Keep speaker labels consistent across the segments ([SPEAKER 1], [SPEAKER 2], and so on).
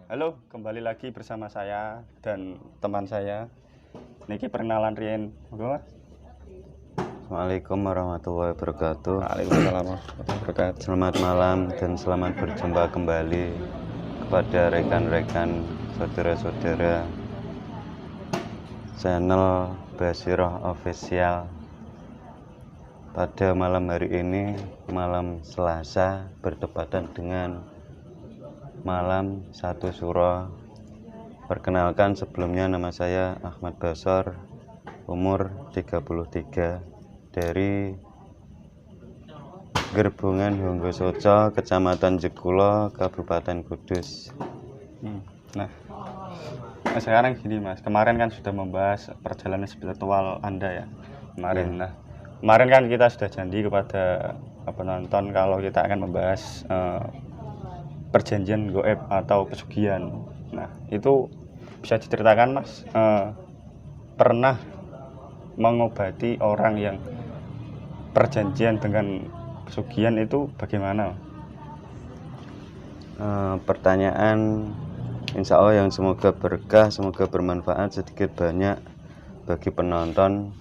[SPEAKER 1] Halo, kembali lagi bersama saya dan teman saya. Niki perkenalan Rien. Mas.
[SPEAKER 2] Assalamualaikum warahmatullahi wabarakatuh.
[SPEAKER 1] Waalaikumsalam warahmatullahi wabarakatuh.
[SPEAKER 2] Selamat malam dan selamat berjumpa kembali kepada rekan-rekan saudara-saudara channel Basirah Official. Pada malam hari ini, malam Selasa, bertepatan dengan malam 1 Syuro. Perkenalkan, sebelumnya nama saya Ahmad Basor, umur 33, dari Gerbungan Honggosoco, Kecamatan Jekulo, Kabupaten Kudus.
[SPEAKER 1] Nah, sekarang gini Mas, kemarin kan sudah membahas perjalanan spiritual Anda ya. Kemarin kan kita sudah janji kepada penonton kalau kita akan membahas perjanjian goib atau pesugihan. Nah, itu bisa diceritakan Mas, pernah mengobati orang yang perjanjian dengan pesugihan itu bagaimana?
[SPEAKER 2] Pertanyaan insya Allah yang semoga berkah, semoga bermanfaat sedikit banyak bagi penonton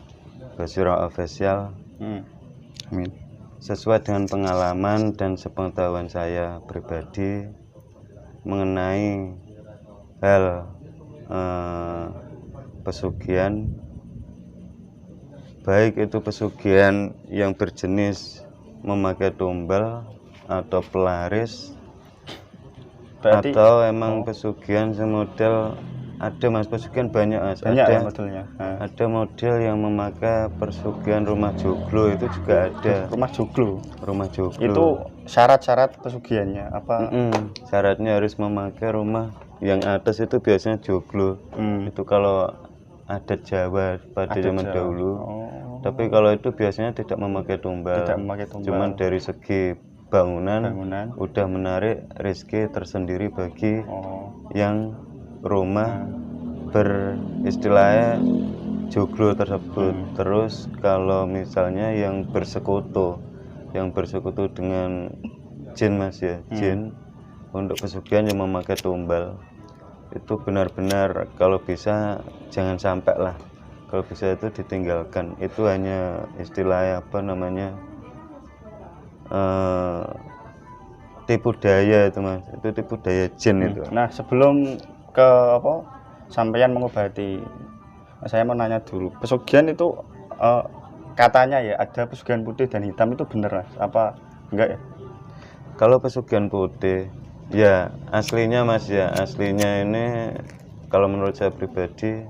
[SPEAKER 2] Basirah Official.
[SPEAKER 1] Amin. Sesuai
[SPEAKER 2] dengan pengalaman dan sepengetahuan saya pribadi mengenai hal pesugihan, baik itu pesugihan yang berjenis memakai tumbal atau pelaris, atau emang pesugihan semodel. Ada Mas, pesugihan banyak Mas.
[SPEAKER 1] Ada modelnya.
[SPEAKER 2] Ada model yang memakai pesugihan rumah joglo, itu juga ada.
[SPEAKER 1] Rumah joglo. Itu syarat-syarat pesugihannya apa?
[SPEAKER 2] Syaratnya harus memakai rumah yang atas itu biasanya joglo. Itu kalau adat Jawa pada zaman dahulu. Tapi kalau itu biasanya tidak memakai tumbal. Cuman dari segi bangunan udah menarik rezeki tersendiri bagi yang rumah beristilahnya joglo tersebut. Terus kalau misalnya yang bersekutu dengan jin Mas ya, jin, untuk pesugihan yang memakai tumbal itu benar-benar kalau bisa jangan sampai lah, kalau bisa itu ditinggalkan. Itu hanya istilahnya apa namanya, tipu daya itu Mas, itu tipu daya jin itu.
[SPEAKER 1] Nah, sebelum ke sampeyan mengobati, saya mau nanya dulu, pesugihan itu katanya ya ada pesugihan putih dan hitam, itu bener Mas apa enggak ya?
[SPEAKER 2] Kalau pesugihan putih ya aslinya Mas ya, aslinya ini kalau menurut saya pribadi,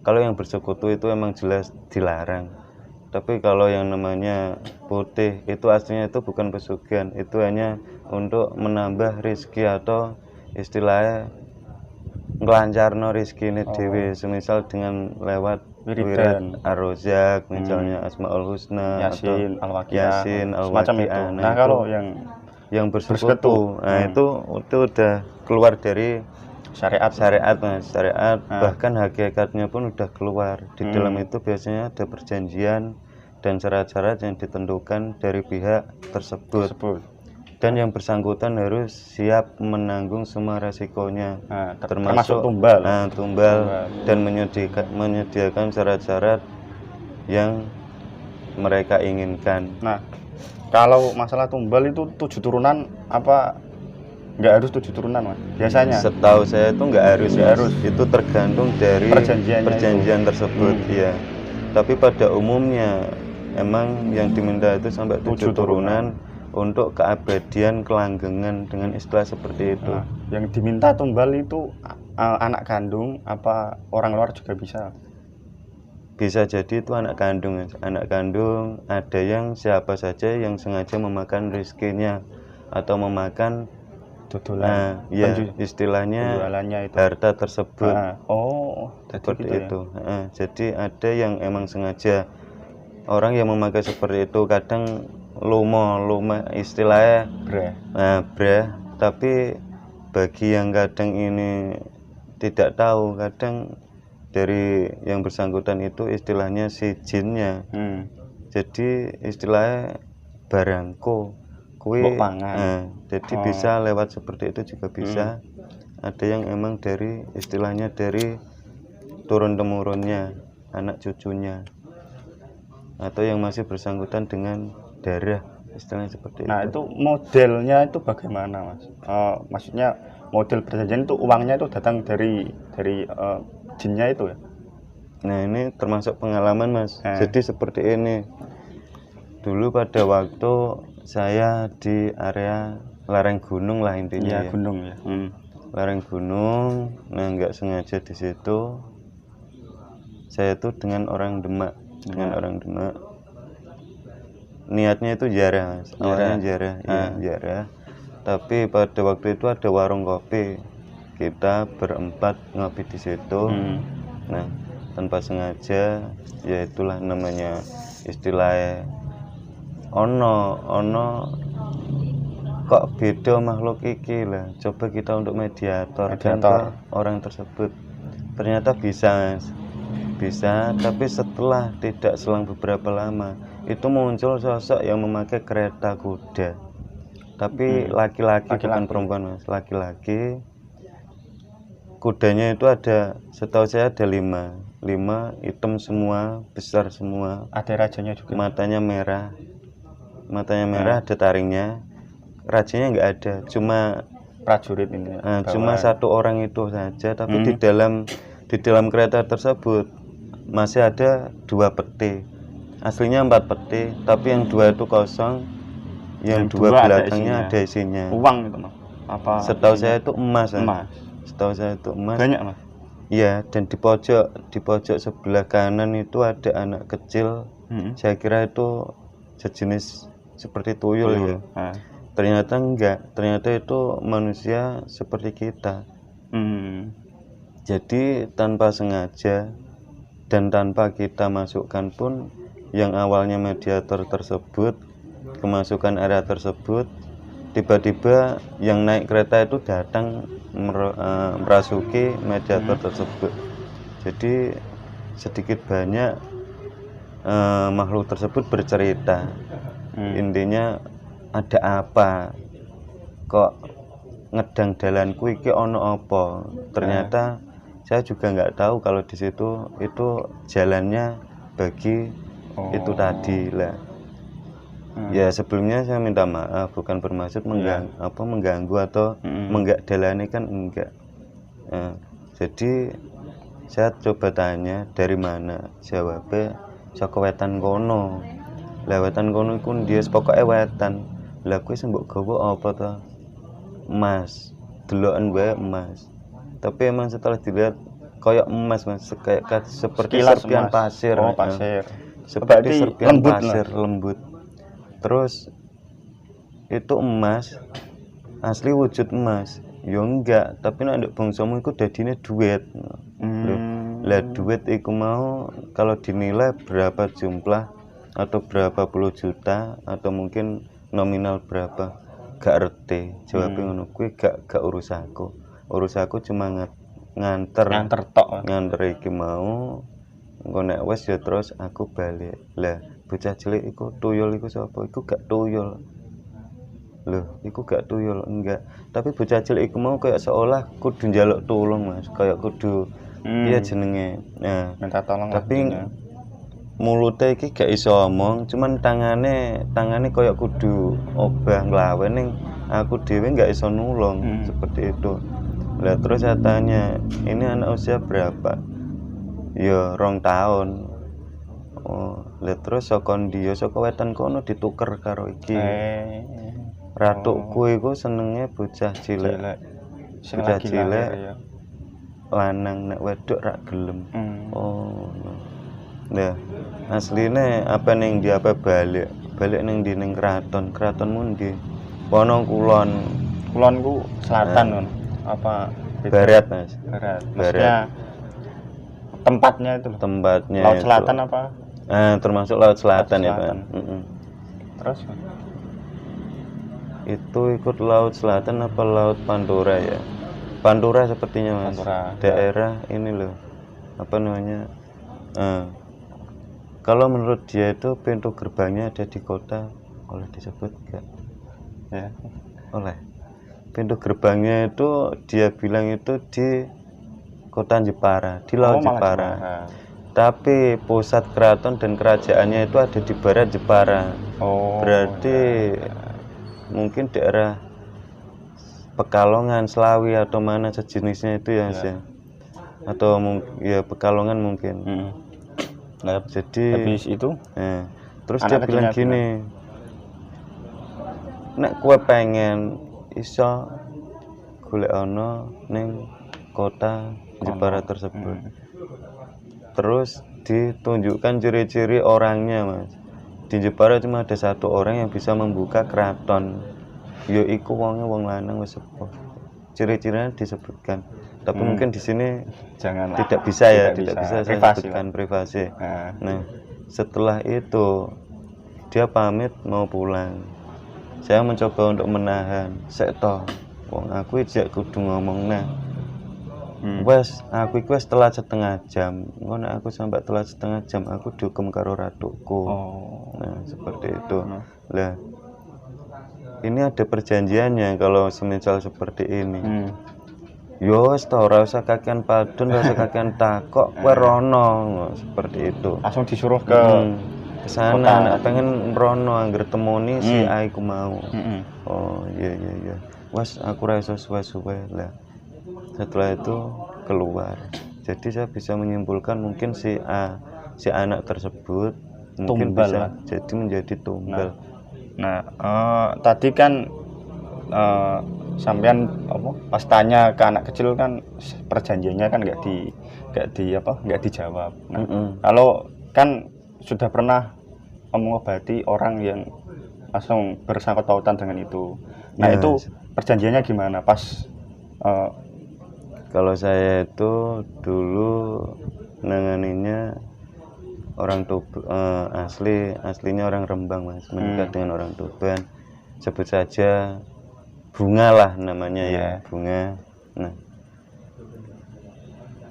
[SPEAKER 2] kalau yang bersekutu itu emang jelas dilarang. Tapi kalau yang namanya putih itu aslinya itu bukan pesugihan, itu hanya untuk menambah rezeki atau istilahnya ngelancarno rezeki ini dewi, semisal dengan lewat wirid ar-rozak misalnya, Asmaul Husna,
[SPEAKER 1] Yasin,
[SPEAKER 2] Yasin,
[SPEAKER 1] Al-Waqiah. Nah, kalau yang
[SPEAKER 2] bersekutu, nah itu udah keluar dari syariat Mas, syariat. Bahkan hakikatnya pun udah keluar. Di dalam itu biasanya ada perjanjian dan syarat-syarat yang ditentukan dari pihak tersebut. Dan yang bersangkutan harus siap menanggung semua resikonya, termasuk tumbal dan menyediakan syarat-syarat yang mereka inginkan.
[SPEAKER 1] Nah, kalau masalah tumbal itu 7 turunan apa nggak harus 7 turunan Mas? Biasanya
[SPEAKER 2] setahu saya itu nggak harus, itu tergantung dari perjanjian tersebut ya. Tapi pada umumnya emang yang diminta itu sampai 7 turunan untuk keabadian kelanggengan, dengan istilah seperti itu.
[SPEAKER 1] Yang diminta tumbal itu anak kandung apa orang luar juga bisa?
[SPEAKER 2] Bisa jadi itu anak kandung. Ada yang siapa saja yang sengaja memakan rezekinya atau memakan
[SPEAKER 1] dodolan,
[SPEAKER 2] ya istilahnya itu, harta tersebut. Seperti itu ya? Jadi ada yang emang sengaja, orang yang memakai seperti itu kadang lumo istilahnya breh. Tapi bagi yang kadang ini tidak tahu, kadang dari yang bersangkutan itu istilahnya si jinnya. Jadi istilahnya barangko kue, jadi bisa lewat seperti itu juga bisa. ada yang emang dari istilahnya dari turun temurunnya, anak cucunya, atau yang masih bersangkutan dengan darah, istilahnya seperti
[SPEAKER 1] Nah,
[SPEAKER 2] itu.
[SPEAKER 1] itu modelnya itu bagaimana, Mas? Maksudnya model perjanjian itu uangnya itu datang dari jinnya itu ya?
[SPEAKER 2] Nah, ini termasuk pengalaman, Mas.
[SPEAKER 1] Eh.
[SPEAKER 2] Jadi seperti ini. Dulu pada waktu saya di area lereng gunung lah intinya
[SPEAKER 1] Iya,
[SPEAKER 2] ya.
[SPEAKER 1] gunung ya.
[SPEAKER 2] Lereng gunung, nah nggak sengaja di situ saya tuh dengan orang Demak, niatnya itu ziarah, Mas. Awalnya ziarah, iya ziarah. Tapi pada waktu itu ada warung kopi, kita berempat ngopi di situ. Nah, tanpa sengaja, ya itulah namanya istilahnya ono kok beda makhluk iki lah, coba kita untuk mediator. Kan ke orang tersebut, ternyata bisa, Mas. Bisa, tapi setelah tidak selang beberapa lama itu muncul sosok yang memakai kereta kuda, tapi laki-laki bukan perempuan, Mas, laki-laki. Kudanya itu ada, setahu saya ada 5 hitam semua, besar semua,
[SPEAKER 1] Ada rajanya juga.
[SPEAKER 2] matanya merah, ada taringnya. Rajanya nggak ada, cuma
[SPEAKER 1] prajurit ini.
[SPEAKER 2] Cuma satu orang itu saja, tapi di dalam kereta tersebut masih ada 2 peti. Aslinya 4 peti, tapi yang 2 itu kosong, yang 2 belakangnya ada isinya.
[SPEAKER 1] Uang itu, Mas? Apa?
[SPEAKER 2] Setahu saya itu emas. Setahu saya itu emas.
[SPEAKER 1] Banyak, Mas?
[SPEAKER 2] Iya, dan di pojok sebelah kanan itu ada anak kecil. Saya kira itu sejenis seperti tuyul ya. Ternyata enggak, ternyata itu manusia seperti kita. Jadi tanpa sengaja dan tanpa kita masukkan pun, yang awalnya mediator tersebut kemasukan area tersebut, tiba-tiba yang naik kereta itu datang merasuki mediator tersebut. Jadi sedikit banyak makhluk tersebut bercerita. Intinya, ada apa kok ngedang dalanku iki ono apa. Ternyata saya juga nggak tahu kalau di situ itu jalannya bagi itu tadi lah. Ya sebelumnya saya minta maaf, bukan bermaksud mengganggu atau menggak dalani, kan enggak. Jadi saya coba tanya dari mana, jawabnya saka wetan kono. Lah wetan kono iku dia pokoke wetan. Lah kuwi sing mbok gawa apa to? Emas. Deloken wae emas. Tapi emang setelah dilihat kayak emas, Mas, kayak seperti serpian pasir.
[SPEAKER 1] Pasir.
[SPEAKER 2] Seperti serpian pasir lembut. Terus itu emas, asli wujud emas. Ya enggak, tapi nek bangsamu iku dadine duit. Lah duit iku mau kalau dinilai berapa jumlah atau berapa puluh juta atau mungkin nominal berapa, gak ngerti. Jawabnya ngono kuwi gak urusanku. Urusanku cuma nganter tok. Nganter iki mau engko nek wis ya terus aku balik. Lah bocah cilik iku tuyul iku sapa? Iku gak tuyul. Loh, iku gak tuyul, enggak. Tapi bocah cilik iku mau kayak seolah kudu njaluk tulung, Mas. Kayak kudu iya jenenge. Nah,
[SPEAKER 1] minta tolong.
[SPEAKER 2] Tapi mulutnya iki gak iso omong, cuman tangane kayak kudu obah nglawen ning aku dhewe gak iso nulung. Seperti itu. Lah terus saya tanya, ini anak usia berapa? Ya 2 tahun. Oh, lah terus saka ndi? Saka wetan kono dituker karo iki. Ratukku iku senenge bocah cilik. Bocah cilik lanang, nek wedok rak gelem. Oh. Nah, asline apa ning ndi apa balik ning ndi ning keratonmu ndi? Wono kulon.
[SPEAKER 1] Kulonku selatan kan. Apa
[SPEAKER 2] barat, Mas?
[SPEAKER 1] Barat. Tempatnya itu.
[SPEAKER 2] Tempatnya
[SPEAKER 1] Laut Selatan itu. Apa?
[SPEAKER 2] Termasuk Laut Selatan ya, Pak.
[SPEAKER 1] Terus
[SPEAKER 2] itu ikut Laut Selatan apa Laut Pantura ya? Pantura sepertinya, Mas.
[SPEAKER 1] Pantura.
[SPEAKER 2] Daerah ini loh. Apa namanya? Kalau menurut dia itu pintu gerbangnya ada di kota, oleh disebut enggak?
[SPEAKER 1] Ya.
[SPEAKER 2] Oleh. pintu gerbangnya itu dia bilang itu di kota Jepara, di Laut
[SPEAKER 1] malah
[SPEAKER 2] Jepara.
[SPEAKER 1] Jepara.
[SPEAKER 2] Tapi pusat keraton dan kerajaannya itu ada di barat Jepara.
[SPEAKER 1] Oh,
[SPEAKER 2] Berarti mungkin daerah Pekalongan, Slawi atau mana sejenisnya itu ya, Mas, ya. Atau ya Pekalongan mungkin.
[SPEAKER 1] Nah,
[SPEAKER 2] Jadi
[SPEAKER 1] habis itu
[SPEAKER 2] terus
[SPEAKER 1] anak
[SPEAKER 2] dia bilang
[SPEAKER 1] kecilnya
[SPEAKER 2] gini, nek kue pengen iso golek ono ning kota Jepara tersebut. Terus ditunjukkan ciri-ciri orangnya, Mas. Di Jepara cuma ada satu orang yang bisa membuka keraton, yaiku wonge wong lanang wis sepuh. Ciri-cirinya disebutkan. Tapi mungkin di sini
[SPEAKER 1] jangan
[SPEAKER 2] tidak bisa ya,
[SPEAKER 1] tidak
[SPEAKER 2] tidak bisa saya
[SPEAKER 1] privasi
[SPEAKER 2] sebutkan privasi.
[SPEAKER 1] Nah,
[SPEAKER 2] Nah, setelah itu dia pamit mau pulang. Saya mencoba untuk menahan. Sek toh, wong aku ijek kudu ngomong nah. Wes, aku iku wis telat setengah jam. Ngono aku sampai telat setengah jam, aku dihukum karo ratuku. Nah, seperti itu. Lah, ini ada perjanjiannya kalau semisal seperti ini. Yo wis ta ora usah kakean padun, ora usah kakean takok, kowe rono, seperti itu.
[SPEAKER 1] langsung disuruh ke
[SPEAKER 2] sana, nek pengen rono angger temoni si A iku mau. Oh, iya. Wes aku ora iso suwe-suwe lah. Setelah itu keluar. Jadi saya bisa menyimpulkan mungkin si anak tersebut mungkin
[SPEAKER 1] tumbal
[SPEAKER 2] bisa
[SPEAKER 1] lah.
[SPEAKER 2] jadi menjadi tumbal.
[SPEAKER 1] Nah, tadi kan sampean pas tanya ke anak kecil kan perjanjiannya kan nggak dijawab. Nah, kalau kan sudah pernah mengobati orang yang langsung bersangkut pautan dengan itu. Nah, itu perjanjiannya gimana pas
[SPEAKER 2] kalau saya itu dulu nanganinya orang aslinya orang Rembang, Mas, menikah dengan orang Tuban. Sebut saja Bunga lah namanya ya, Bunga. Nah,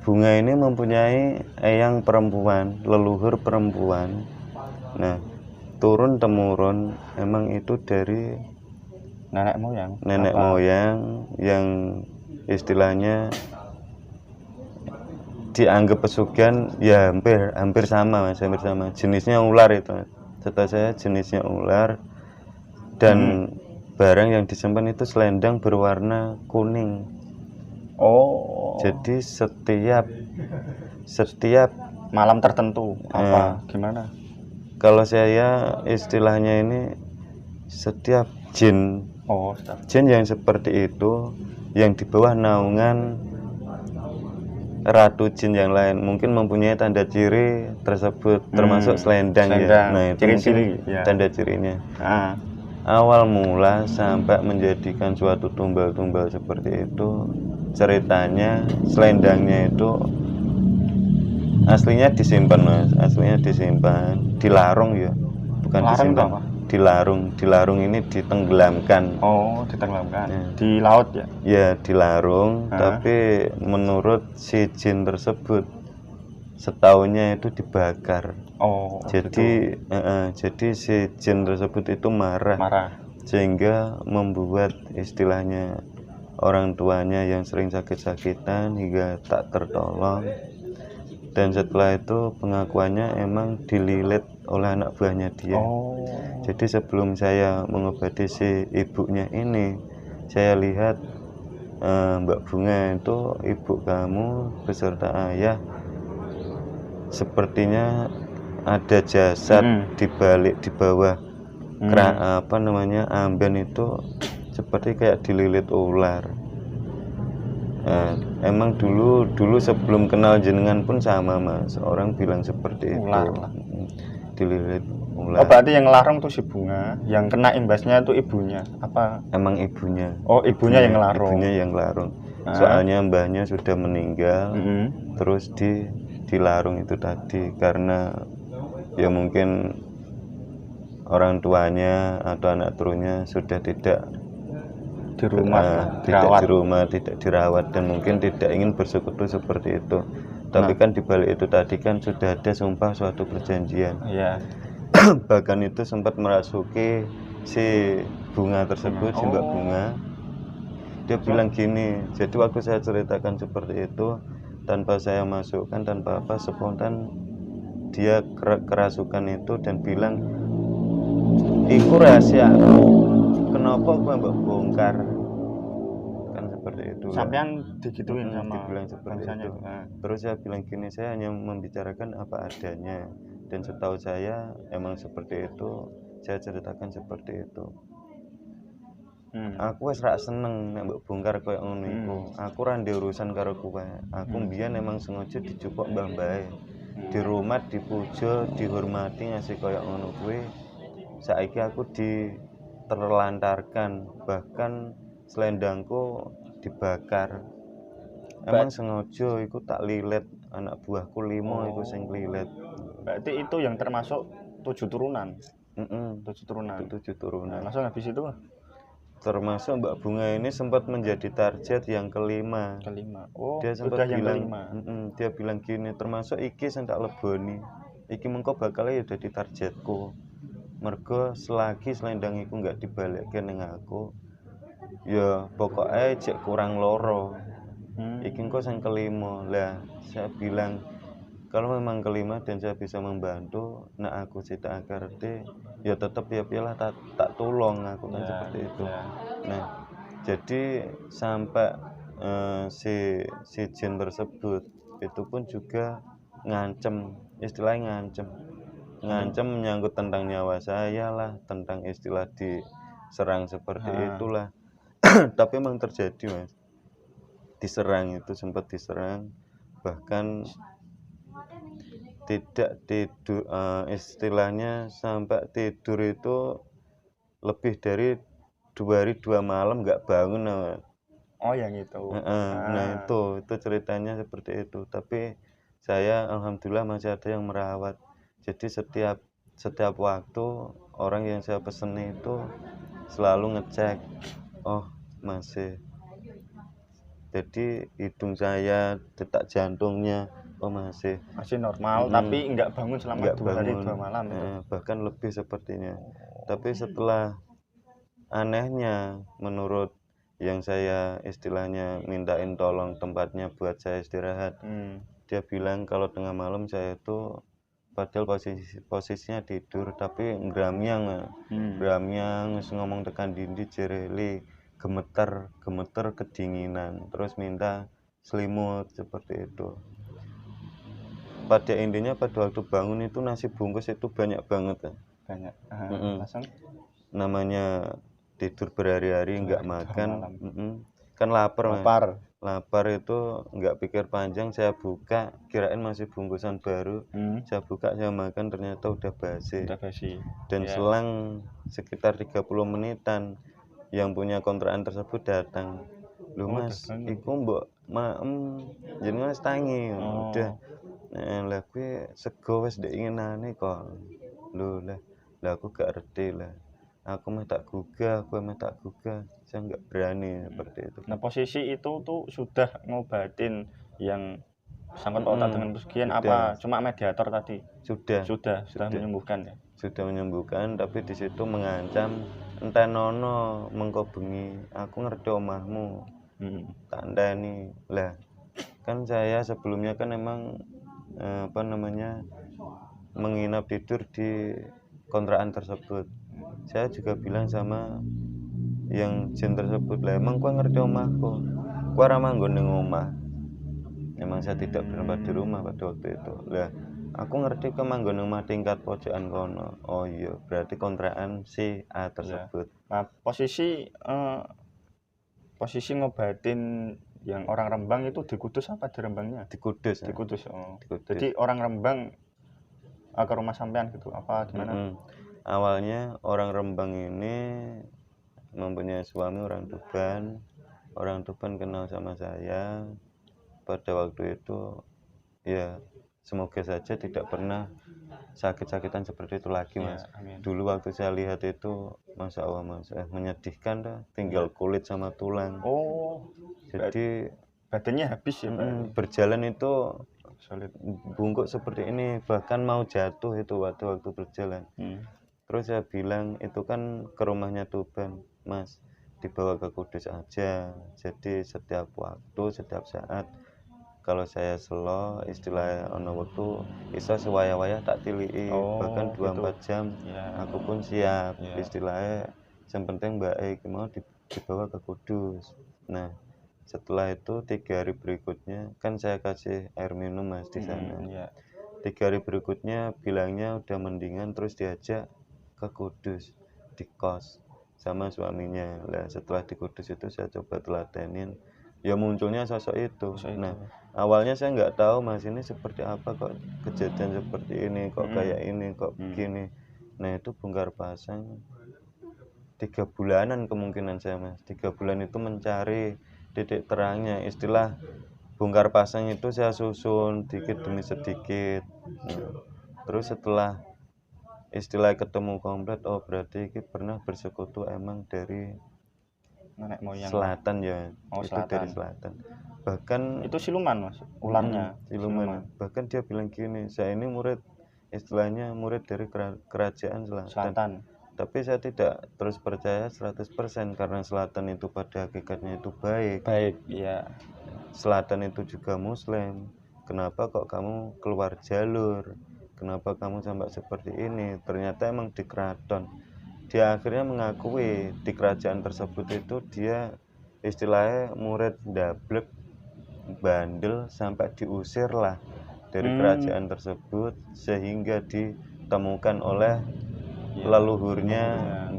[SPEAKER 2] Bunga ini mempunyai eyang perempuan, leluhur perempuan. Nah, turun temurun emang itu dari
[SPEAKER 1] nenek
[SPEAKER 2] moyang yang istilahnya dianggap pesugihan ya hampir sama, Mas, hampir sama. Jenisnya ular itu. Setahu saya jenisnya ular dan barang yang disimpan itu selendang berwarna kuning. Jadi setiap
[SPEAKER 1] malam tertentu gimana?
[SPEAKER 2] Kalau saya istilahnya ini setiap jin yang seperti itu yang di bawah naungan ratu jin yang lain mungkin mempunyai tanda ciri tersebut termasuk selendang ya. Nah, itu mungkin tanda cirinya. Awal mula sampai menjadikan suatu tumbal-tumbal seperti itu, ceritanya selendangnya itu aslinya disimpan, Mas. Aslinya disimpan di larung ya. Bukan disimpan. Di larung ini ditenggelamkan.
[SPEAKER 1] Ditenggelamkan. Ya. Di laut ya?
[SPEAKER 2] Ya, di larung, tapi menurut si jin tersebut setahunnya itu dibakar. Jadi jadi si jin tersebut itu marah. Sehingga membuat istilahnya orang tuanya yang sering sakit-sakitan hingga tak tertolong. Dan setelah itu pengakuannya emang dililit oleh anak buahnya dia. Jadi sebelum saya mengobati si ibunya ini, saya lihat Mbak Bunga itu ibu kamu beserta ayah sepertinya ada jasad di bawah amben itu seperti kayak dililit ular. Emang dulu sebelum kenal jenengan pun sama, Mas, orang bilang seperti
[SPEAKER 1] ular
[SPEAKER 2] itu
[SPEAKER 1] lah.
[SPEAKER 2] Dililit ular.
[SPEAKER 1] Berarti yang larang tuh si Bunga, yang kena imbasnya itu ibunya apa?
[SPEAKER 2] Emang ibunya.
[SPEAKER 1] Ibunya yang larung.
[SPEAKER 2] Ibunya yang larung. Soalnya mbahnya sudah meninggal, terus dilarung itu tadi karena ya mungkin orang tuanya atau anak turunnya sudah tidak di rumah, tidak dirawat dan mungkin tidak ingin bersekutu seperti itu. Tapi kan dibalik itu tadi kan sudah ada sumpah suatu perjanjian. Bahkan itu sempat merasuki si Bunga tersebut, si Mbak Bunga. Dia bilang gini, jadi waktu saya ceritakan seperti itu tanpa saya masukkan, tanpa apa, spontan dia kerasukan itu dan bilang, iku rahasia aku, kenapa gue mbak bongkar, kan seperti itu.
[SPEAKER 1] Sampean digituin sama
[SPEAKER 2] dibilang seperti
[SPEAKER 1] bangsanya
[SPEAKER 2] itu.
[SPEAKER 1] itu. Nah,
[SPEAKER 2] Terus saya bilang gini, saya hanya membicarakan apa adanya, dan setahu saya emang seperti itu, saya ceritakan seperti itu. Aku wis rak seneng nek mbok bongkar koyo ngono iku. Aku ora ndek urusan karo kowe. Aku mbiyen emang sengaja dijupuk mbah-mbahe. Dihormat, dipuja, dihormati ngasih koyo ngono kuwi. Saiki aku diterlantarkan, bahkan selendangku dibakar. Emang sengaja iku tak lilet, anak buahku 5 iku sing lilet.
[SPEAKER 1] berarti itu yang termasuk 7 turunan. 7 turunan.
[SPEAKER 2] Itu 7 turunan.
[SPEAKER 1] Langsung habis itu
[SPEAKER 2] Termasuk Mbak Bunga ini sempat menjadi target yang kelima.
[SPEAKER 1] Oh,
[SPEAKER 2] Dia sempat
[SPEAKER 1] yang
[SPEAKER 2] bilang,
[SPEAKER 1] kelima.
[SPEAKER 2] dia bilang gini, termasuk iki sing tak leboni. Iki mengko bakal ya dadi targetku. Mergo selagi selendang iku nggak dibalikke ning aku, ya pokoknya cek kurang loro. Iki engko sing kelima. Lah, saya bilang kalau memang kelima dan saya bisa membantu, nah aku cita ngerti, ya tetap ya pilah tak tolong aku kan seperti itu. Nah, jadi sampai si jin tersebut itu pun juga ngancem, istilahnya ngancem menyangkut tentang nyawa saya lah, tentang istilah diserang seperti itulah. Tapi memang terjadi mas, diserang itu sempat diserang, bahkan tidak tidur, istilahnya sampai tidur itu lebih dari 2 hari 2 malam nggak bangun mas.
[SPEAKER 1] Oh yang itu.
[SPEAKER 2] Nah itu ceritanya seperti itu. Tapi saya alhamdulillah masih ada yang merawat. Jadi setiap waktu orang yang saya pesen itu selalu ngecek, oh masih. Jadi hidung saya, detak jantungnya, oh masih
[SPEAKER 1] normal, tapi nggak bangun selama 2 hari 2 malam itu.
[SPEAKER 2] Bahkan lebih sepertinya. Tapi setelah, anehnya menurut yang saya istilahnya mintain tolong tempatnya buat saya istirahat, dia bilang kalau tengah malam saya itu padahal posisinya tidur tapi ngramyang, ngomong tekan dindi jereli, gemeter kedinginan, terus minta selimut seperti itu. Pada intinya pada waktu bangun itu nasi bungkus itu banyak banget kan.
[SPEAKER 1] Banyak. Langsung
[SPEAKER 2] namanya tidur berhari-hari nggak makan, kan lapar itu nggak pikir panjang, saya buka kirain masih bungkusan baru, saya buka saya makan ternyata udah basi. Dan selang sekitar 30 menitan yang punya kontrakan tersebut datang, lu mas iku mbok maem jenengan wis tangi udah. Nah, lah kuwi sego wis ndek inginane kok. Lho lah aku gak ngerti lah. Aku mah tak gugah, saya nggak berani seperti itu.
[SPEAKER 1] Nah posisi itu tuh sudah ngobatin yang sangkut pautan dengan pesugihan apa cuma mediator tadi? Sudah menyembuhkan ya? Sudah
[SPEAKER 2] menyembuhkan, tapi di situ mengancam, entenono mengko bengi, aku ngerti omahmu, tak enteni. Lah kan saya sebelumnya kan emang menginap tidur di kontrakan tersebut. Saya juga bilang sama yang jin tersebut, lah emang kau ngerti omahku, kau ora manggon ning omah. Emang saya tidak bertempat di rumah pada waktu itu. Lah aku ngerti kau manggon ning omah tingkat pojokan kono. Oh iya, berarti kontrakan si A tersebut.
[SPEAKER 1] Nah posisi ngobatin yang orang Rembang itu di Kudus apa di Rembangnya?
[SPEAKER 2] Di Kudus.
[SPEAKER 1] Jadi orang Rembang ke rumah sampean gitu apa gimana?
[SPEAKER 2] Awalnya orang Rembang ini mempunyai suami orang Tuban kenal sama saya pada waktu itu, ya semoga saja tidak pernah sakit-sakitan seperti itu lagi mas. Dulu waktu saya lihat itu masya Allah mas, menyedihkan dah, tinggal kulit sama tulang. Jadi
[SPEAKER 1] badannya habis ya
[SPEAKER 2] berjalan itu bungkuk seperti ini, bahkan mau jatuh itu waktu berjalan. Terus saya bilang itu kan ke rumahnya Tuban mas, dibawa ke kudus aja. Jadi setiap waktu, setiap saat kalau saya selo istilah ono wektu iso sewaya-waya tak tiliki,
[SPEAKER 1] Oh,
[SPEAKER 2] bahkan
[SPEAKER 1] gitu.
[SPEAKER 2] 24 jam
[SPEAKER 1] Ya.
[SPEAKER 2] aku pun siap.
[SPEAKER 1] Ya.
[SPEAKER 2] Istilahnya yang penting baik mau dibawa ke kudus. Nah, setelah itu 3 hari berikutnya kan saya kasih air minum Mas di sana.
[SPEAKER 1] Ya.
[SPEAKER 2] 3 hari berikutnya bilangnya udah mendingan, terus diajak ke kudus di kos sama suaminya. Lah setelah di kudus itu saya coba telatenin, ya munculnya sosok itu. Nah, awalnya saya nggak tahu Mas ini seperti apa, kok kejadian seperti ini, kok kayak ini, kok begini. Nah itu bongkar pasang 3 bulanan kemungkinan saya Mas. 3 bulan itu mencari titik terangnya. Istilah bongkar pasang itu saya susun dikit demi sedikit. Nah, terus setelah istilah ketemu komplit, oh berarti ini pernah bersekutu emang dari
[SPEAKER 1] Nenek moyang.
[SPEAKER 2] selatan ya.
[SPEAKER 1] Oh,
[SPEAKER 2] itu
[SPEAKER 1] selatan.
[SPEAKER 2] dari selatan. Bahkan
[SPEAKER 1] Itu siluman Mas, ularnya.
[SPEAKER 2] siluman. Bahkan dia bilang gini, saya ini murid, istilahnya murid dari kerajaan selatan. Tapi saya tidak terus percaya 100% karena selatan itu pada hakikatnya itu baik.
[SPEAKER 1] Baik, iya.
[SPEAKER 2] Selatan itu juga muslim. Kenapa kok kamu keluar jalur? Kenapa kamu sampai seperti ini? Ternyata emang di keraton. Dia akhirnya mengakui di kerajaan tersebut itu dia istilahnya murid dablek, bandel, sampai diusir lah dari kerajaan tersebut sehingga ditemukan oleh leluhurnya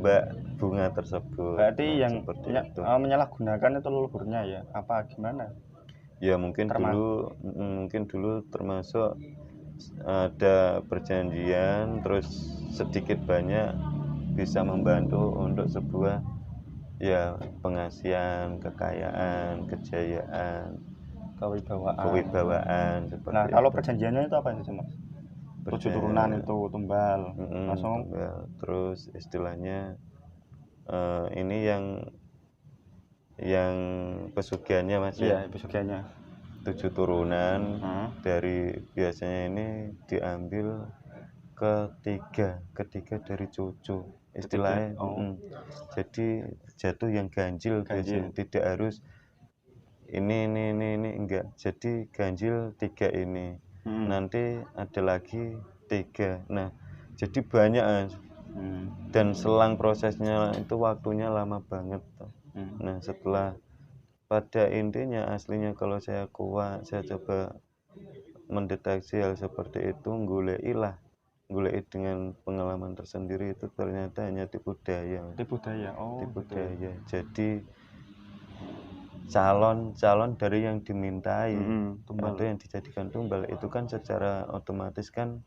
[SPEAKER 2] Mbak Bunga tersebut.
[SPEAKER 1] Berarti
[SPEAKER 2] Nah,
[SPEAKER 1] yang
[SPEAKER 2] seperti itu.
[SPEAKER 1] menyalahgunakan itu leluhurnya ya? Apa gimana?
[SPEAKER 2] Ya mungkin dulu termasuk ada perjanjian, terus sedikit banyak bisa membantu untuk sebuah ya pengasihan, kekayaan, kejayaan, kewibawaan seperti
[SPEAKER 1] Nah, kalau
[SPEAKER 2] itu.
[SPEAKER 1] perjanjiannya itu apa sih Mas? 7 turunan itu tumbal. Langsung
[SPEAKER 2] tumbal. Terus istilahnya ini yang pesugihannya Mas
[SPEAKER 1] iya,
[SPEAKER 2] ya.
[SPEAKER 1] pesugihannya
[SPEAKER 2] 7 turunan dari biasanya ini diambil ketiga dari cucu istilahnya. Jadi jatuh yang ganjil. Biasanya tidak harus ini enggak, jadi ganjil 3 ini nanti ada lagi 3. Nah jadi banyak dan selang prosesnya itu waktunya lama banget. Nah setelah pada intinya aslinya kalau saya kuat, saya coba mendeteksi hal seperti itu, ngulei dengan pengalaman tersendiri, itu ternyata hanya tipu daya.
[SPEAKER 1] Tipu daya.
[SPEAKER 2] Jadi calon dari yang dimintai atau yang dijadikan tumbal itu kan secara otomatis kan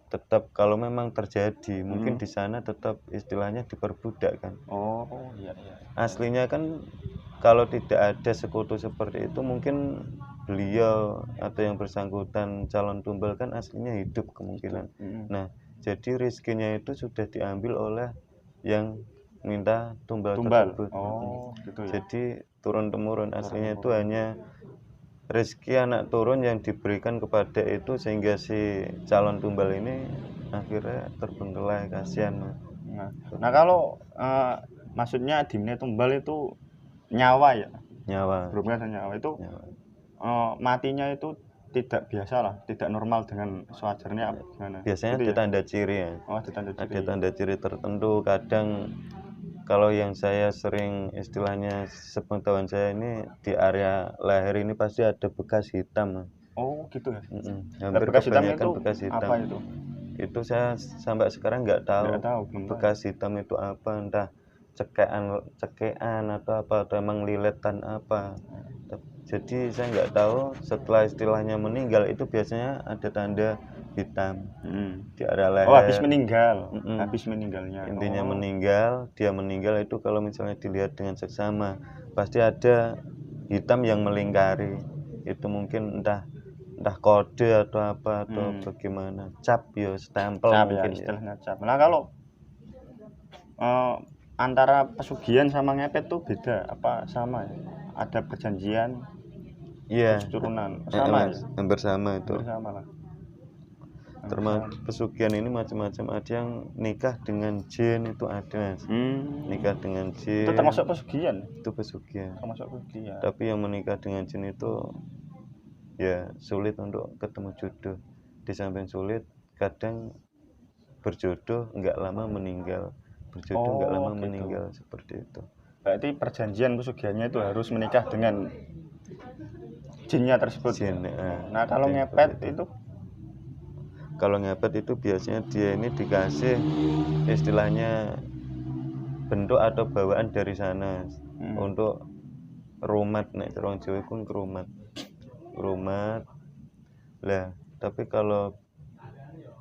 [SPEAKER 2] tetap kalau memang terjadi mungkin di sana tetap istilahnya diperbudak kan.
[SPEAKER 1] Iya.
[SPEAKER 2] Aslinya kan kalau tidak ada sekutu seperti itu mungkin beliau atau yang bersangkutan calon tumbal kan aslinya hidup kemungkinan. Nah jadi rezekinya itu sudah diambil oleh yang minta tumbal tersebut.
[SPEAKER 1] Gitu ya.
[SPEAKER 2] Jadi turun temurun aslinya itu hanya rezeki anak turun yang diberikan kepada itu sehingga si calon tumbal ini akhirnya terbengkelai, kasihan.
[SPEAKER 1] Nah kalau maksudnya dimne tumbal itu nyawa ya?
[SPEAKER 2] Nyawa.
[SPEAKER 1] Berhubungan dengan nyawa itu matinya itu tidak biasa lah, tidak normal dengan sewajarnya gimana?
[SPEAKER 2] Biasanya ada tanda ciri ya. Ada tanda ciri tertentu. Kadang kalau yang saya sering istilahnya sepengetahuan saya ini di area leher ini pasti ada bekas hitam.
[SPEAKER 1] Gitu ya.
[SPEAKER 2] Hampir
[SPEAKER 1] bekas
[SPEAKER 2] kebanyakan
[SPEAKER 1] hitam itu
[SPEAKER 2] bekas hitam.
[SPEAKER 1] Apa itu?
[SPEAKER 2] Itu saya sampai sekarang nggak tahu. Bekas hitam itu apa, entah cekean atau apa, atau emang liletan apa. Jadi saya nggak tahu. Setelah istilahnya meninggal itu biasanya ada tanda hitam di area leher.
[SPEAKER 1] Habis meninggal. Habis meninggalnya.
[SPEAKER 2] Intinya dia meninggal itu kalau misalnya dilihat dengan seksama pasti ada hitam yang melingkari. Itu mungkin entah kode atau apa atau bagaimana, cap ya, stempel mungkin ya,
[SPEAKER 1] istilahnya cap. Nah kalau antara pesugihan sama ngepet tuh beda apa sama ya? Ada perjanjian?
[SPEAKER 2] Iya.
[SPEAKER 1] Turunan sama ya?
[SPEAKER 2] Hampir sama itu.
[SPEAKER 1] Hampir sama lah.
[SPEAKER 2] Termasuk pesugihan ini macam-macam, ada yang nikah dengan jin itu ada, Mas. Nikah dengan jin
[SPEAKER 1] Itu termasuk pesugihan.
[SPEAKER 2] itu pesugihan.
[SPEAKER 1] Termasuk pesugihan.
[SPEAKER 2] Tapi yang menikah dengan jin itu ya sulit untuk ketemu jodoh. Di samping sulit, kadang berjodoh nggak lama meninggal, berjodoh nggak lama
[SPEAKER 1] gitu.
[SPEAKER 2] meninggal, seperti itu.
[SPEAKER 1] Berarti perjanjian pesugihannya itu harus menikah dengan jinnya tersebut.
[SPEAKER 2] Jin,
[SPEAKER 1] Nah, kalau
[SPEAKER 2] jin
[SPEAKER 1] ngepet
[SPEAKER 2] seperti
[SPEAKER 1] itu
[SPEAKER 2] kalau ngepet itu biasanya dia ini dikasih istilahnya bentuk atau bawaan dari sana untuk rumat, nek orang Jawa pun rumat lah. Tapi kalau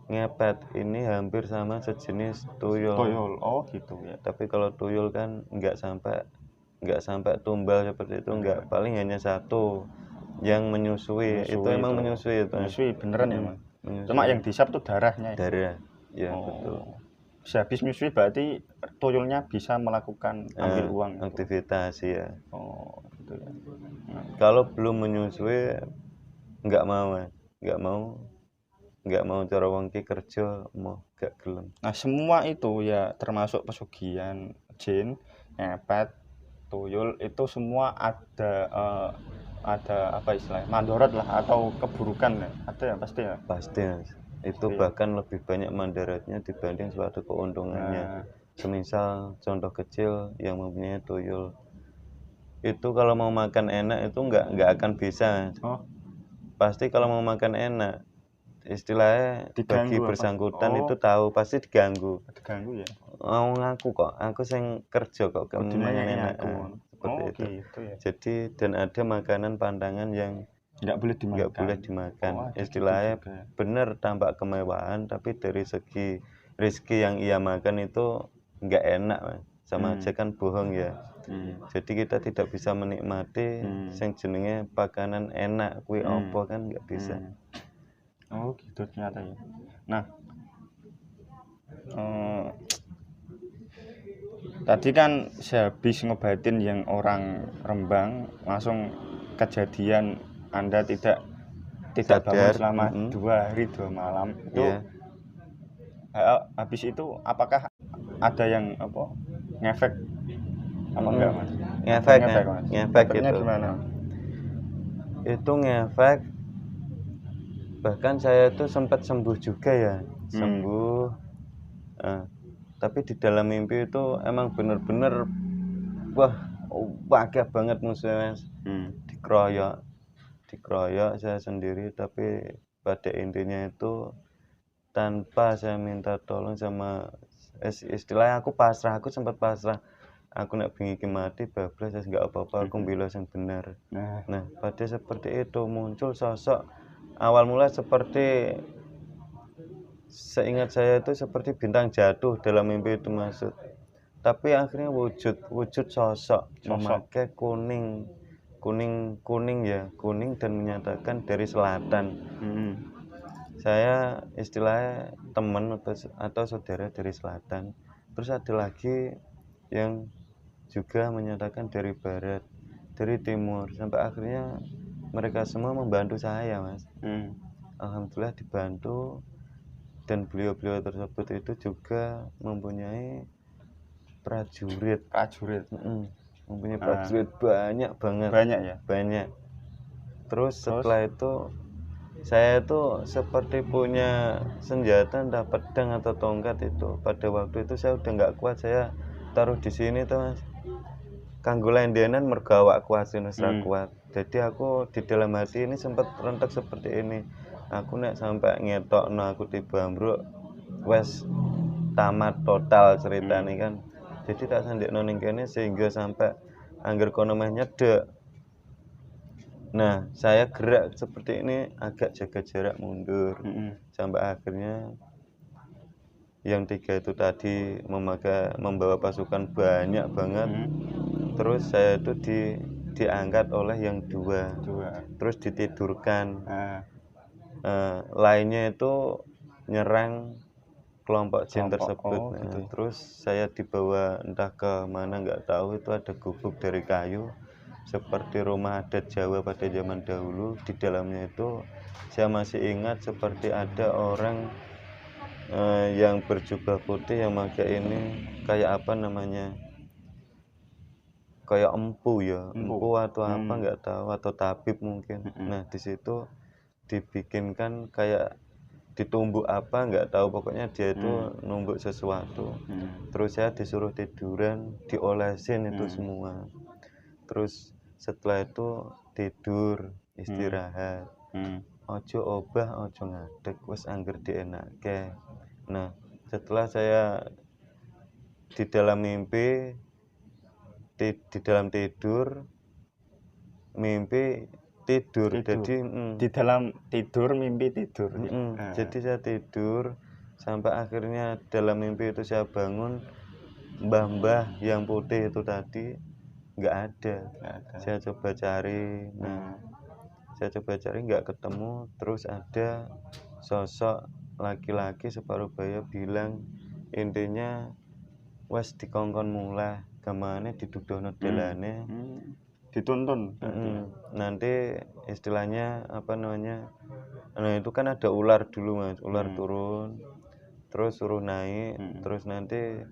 [SPEAKER 2] ngepet ini hampir sama sejenis tuyul.
[SPEAKER 1] Oh gitu ya.
[SPEAKER 2] Tapi kalau tuyul kan nggak sampai tumbal seperti itu, nggak, paling hanya satu yang menyusui itu emang menyusui itu.
[SPEAKER 1] Menyusui beneran ya, Mas.
[SPEAKER 2] Menyusui.
[SPEAKER 1] Cuma yang disap tuh darahnya.
[SPEAKER 2] Darah. Ya, betul.
[SPEAKER 1] Habis menyusui berarti tuyulnya bisa melakukan ambil uang.
[SPEAKER 2] Aktivitas ya.
[SPEAKER 1] Oh, gitu ya.
[SPEAKER 2] Kalau belum menyusui nggak mau cara wong ki kerja mau gak gelem.
[SPEAKER 1] Nah, semua itu ya termasuk pesugihan, jin, ngepet, tuyul itu semua ada apa istilahnya, mandorot lah atau keburukan ya. Ada ya pasti ya.
[SPEAKER 2] Pasti, Mas. Itu bahkan lebih banyak mandaratnya dibanding suatu keuntungannya. Semisal contoh kecil yang mempunyai tuyul itu kalau mau makan enak itu nggak akan bisa. Pasti kalau mau makan enak istilahnya bagi bersangkutan itu tahu pasti diganggu ya. Mau ngaku kok, aku sing kerja kok kamu makan enak. Seperti itu. Gitu ya. Jadi dan ada makanan pantangan yang nggak boleh dimakan. Istilahnya gitu bener tampak kemewahan, tapi dari segi rezeki yang ia makan itu nggak enak, Mas. Sama aja kan bohong ya. Jadi kita tidak bisa menikmati yang jenenge pakanan enak kuwi apa kan nggak bisa.
[SPEAKER 1] Oh gitu ternyata ya. Nah, tadi kan sehabis ngobatin yang orang Rembang langsung kejadian Anda tidak bangun selama 2 hari 2 malam itu. Habis itu apakah ada yang ngefek apa enggak, Mas?
[SPEAKER 2] Ngefek gitu.
[SPEAKER 1] Gimana?
[SPEAKER 2] Itu ngefek, bahkan saya tuh sempat sembuh juga ya, sembuh. Tapi di dalam mimpi itu emang bener-bener wagah banget musuhnya, Mas. Dikeroyok saya sendiri, tapi pada intinya itu tanpa saya minta tolong sama istilahnya aku sempat pasrah. Aku nak bingi mati bablas saya nggak apa-apa, aku bela yang benar. Nah, pada seperti itu muncul sosok awal mula seperti, seingat saya itu seperti bintang jatuh dalam mimpi itu maksud. Tapi akhirnya wujud sosok memakai kuning dan menyatakan dari selatan. Saya istilahnya teman atau saudara dari selatan. Terus ada lagi yang juga menyatakan dari barat, dari timur, sampai akhirnya mereka semua membantu saya, Mas. Alhamdulillah dibantu, dan beliau-beliau tersebut itu juga mempunyai prajurit. Mempunyai prajurit banyak banget. Banyak. Terus setelah itu saya itu seperti punya senjata, entah pedang atau tongkat itu. Pada waktu itu saya udah nggak kuat, saya taruh di sini tuh, Mas. Kanggo lendenan mergawak kuat kuat. Jadi aku di dalam hati ini sempat rentak seperti ini. Aku nek sampai ngetokno aku tiba ambruk wes tamat total cerita nih kan. Jadi tak sandekno ning kene sehingga sampai angger kono meh nyedek. Nah, saya gerak seperti ini agak jaga jarak mundur. Sampai akhirnya yang 3 itu tadi membawa pasukan banyak banget. Terus saya itu diangkat oleh yang 2. Terus ditidurkan. Lainnya itu nyerang kelompok jin tersebut. Terus saya dibawa entah ke mana nggak tahu, itu ada gubuk dari kayu. seperti rumah adat Jawa pada zaman dahulu. Di dalamnya itu saya masih ingat seperti ada orang yang berjubah putih yang pakai ini kayak apa namanya, kayak empu ya, empu atau apa nggak tahu, atau tabib mungkin. Nah di situ dibikinkan kayak ditumbuk apa nggak tahu, pokoknya dia itu numbuk sesuatu. Terus saya disuruh tiduran, diolesin itu semua. Terus setelah itu tidur, istirahat. Ojo obah, ojo ngadeg, wis angger dienake. Nah, setelah saya di dalam mimpi, di dalam tidur, mimpi tidur. Jadi
[SPEAKER 1] di dalam tidur mimpi tidur.
[SPEAKER 2] jadi saya tidur sampai akhirnya dalam mimpi itu saya bangun, mbah-mbah yang putih itu tadi nggak ada. Saya coba cari, saya coba cari nggak ketemu. Terus ada sosok laki-laki separuh baya bilang, intinya wes dikongkon mulai gamane didudono dalane,
[SPEAKER 1] dituntun.
[SPEAKER 2] Nanti istilahnya apa namanya, nah itu kan ada ular dulu mas, ular turun terus suruh naik, terus nanti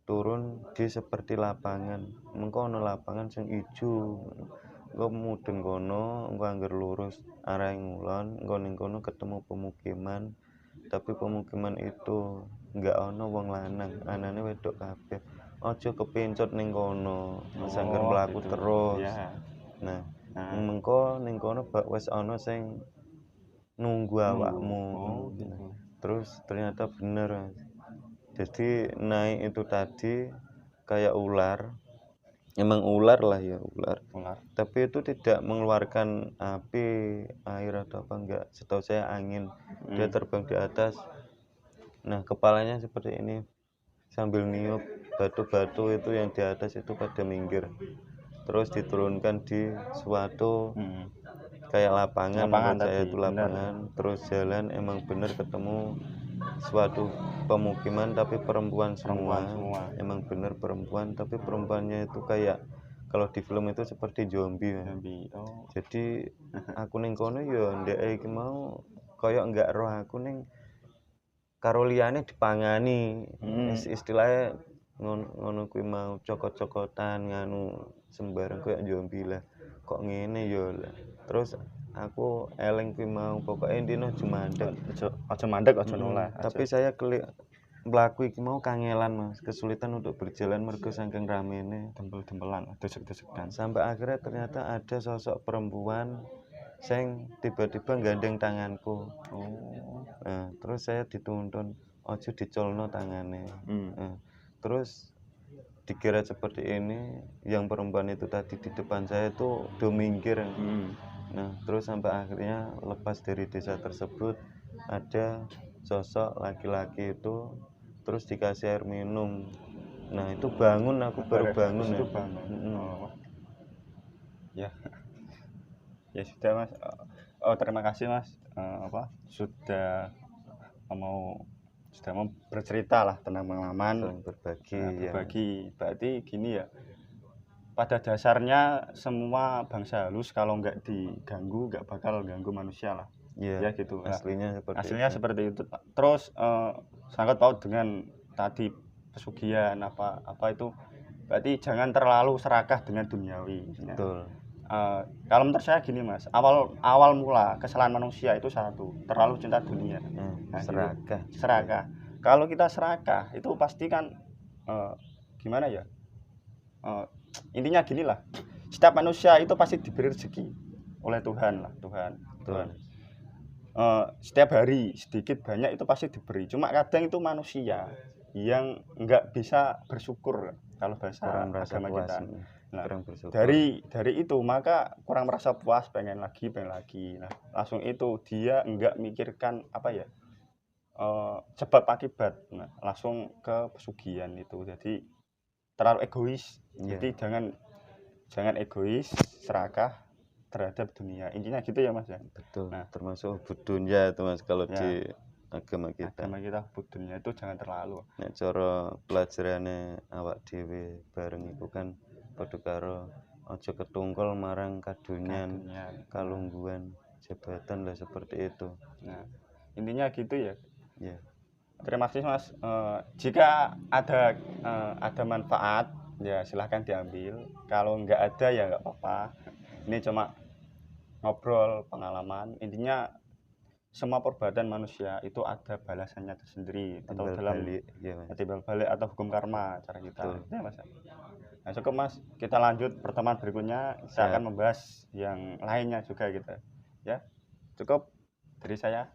[SPEAKER 2] turun di seperti lapangan, mengko ono lapangan sing ijo, engko mudhun kono, engko angger lurus arah ngulon, engko ning kono ketemu pemukiman, tapi pemukiman itu enggak ono wong lanang, anane wedok kabeh. Aja kepincut ning kono, wis angger mlaku
[SPEAKER 1] gitu.
[SPEAKER 2] terus.
[SPEAKER 1] Ya.
[SPEAKER 2] Nah, mengko ning kono wis ana sing nunggu awakmu.
[SPEAKER 1] Gitu.
[SPEAKER 2] Terus ternyata bener, Mas. Jadi naik itu tadi kayak ular. Emang ular lah ya, ular. Tapi itu tidak mengeluarkan api, air atau apa enggak. Setahu saya angin. Dia terbang di atas. Nah, kepalanya seperti ini sambil niup, batu-batu itu yang di atas itu pada minggir. Terus diturunkan di suatu kayak lapangan menurut saya itu lapangan. Terus jalan, emang bener ketemu suatu pemukiman tapi perempuan semua. Emang bener perempuan, tapi perempuannya itu kayak kalau di film itu seperti zombie. Jadi aku ning kono ya ndek iki mau kayak enggak roh aku ning karo liyane dipangani. Istilahnya ngono kuwi mau cokot-cokotan nganu sembarang kayak zombie lah. Kok ngene ya lah. Terus aku eling kuwi mau, pokoknya intine aja mandek.
[SPEAKER 1] Aja mandek, aja noleh.
[SPEAKER 2] Tapi saya mlaku iki mau kangelan Mas, kesulitan untuk berjalan mergo saking ramene,
[SPEAKER 1] dempel-dempelan, desek-desekan.
[SPEAKER 2] Sampai akhirnya ternyata ada sosok perempuan sing tiba-tiba gandeng tanganku. Nah, terus saya dituntun ojo dicolno tangane. Terus dikira seperti ini, yang perempuan itu tadi di depan saya itu do minggir. Nah, terus sampai akhirnya lepas dari desa tersebut, ada sosok laki-laki itu, terus dikasih air minum. Nah, itu bangun, aku baru bangun.
[SPEAKER 1] Ya. Ya sudah Mas. Terima kasih Mas. Sudah mau bercerita lah tentang pengalaman, berbagi. Berarti gini ya. Pada dasarnya semua bangsa halus kalau nggak diganggu nggak bakal ganggu manusia lah. Ya gitu.
[SPEAKER 2] Aslinya
[SPEAKER 1] seperti itu. Terus sangkut paut dengan tadi pesugihan apa itu, berarti jangan terlalu serakah dengan duniawi.
[SPEAKER 2] Betul.
[SPEAKER 1] Kalau menurut saya gini Mas, awal mula kesalahan manusia itu satu, terlalu cinta dunia. Serakah. Kalau kita serakah itu pasti kan gimana ya? Intinya gini lah, setiap manusia itu pasti diberi rezeki oleh Tuhan lah, Tuhan. Setiap hari sedikit banyak itu pasti diberi. Cuma kadang itu manusia yang nggak bisa bersyukur kalau bahasa agama kita. Nah, dari itu maka kurang merasa puas, pengen lagi. Nah, langsung itu dia nggak mikirkan apa ya, sebab akibat. Nah, langsung ke pesugihan itu. Jadi terlalu egois. Jadi jangan egois, serakah terhadap dunia. Intinya gitu ya Mas ya.
[SPEAKER 2] Betul. Nah, termasuk dunia itu Mas kalau di agama kita.
[SPEAKER 1] Dunia itu jangan terlalu.
[SPEAKER 2] Nek cara pelajarane awak dhewe bareng itu kan padha karo ojo ketungkol marang kadonyan,
[SPEAKER 1] Kadunyan.
[SPEAKER 2] kalungguhan, jabatan lah seperti itu.
[SPEAKER 1] Nah, intinya gitu ya.
[SPEAKER 2] Ya,
[SPEAKER 1] Terima kasih Mas. Jika ada manfaat, ya silahkan diambil. Kalau nggak ada ya nggak apa-apa. Ini cuma ngobrol pengalaman. Intinya semua perbuatan manusia itu ada balasannya tersendiri atau
[SPEAKER 2] timbal
[SPEAKER 1] dalam
[SPEAKER 2] balik ya Mas.
[SPEAKER 1] timbal balik atau hukum karma cara kita.
[SPEAKER 2] Betul.
[SPEAKER 1] Ya, Mas. Nah, cukup Mas. Kita lanjut pertemuan berikutnya. Kita
[SPEAKER 2] Siap.
[SPEAKER 1] akan membahas yang lainnya juga gitu. Ya, cukup dari saya.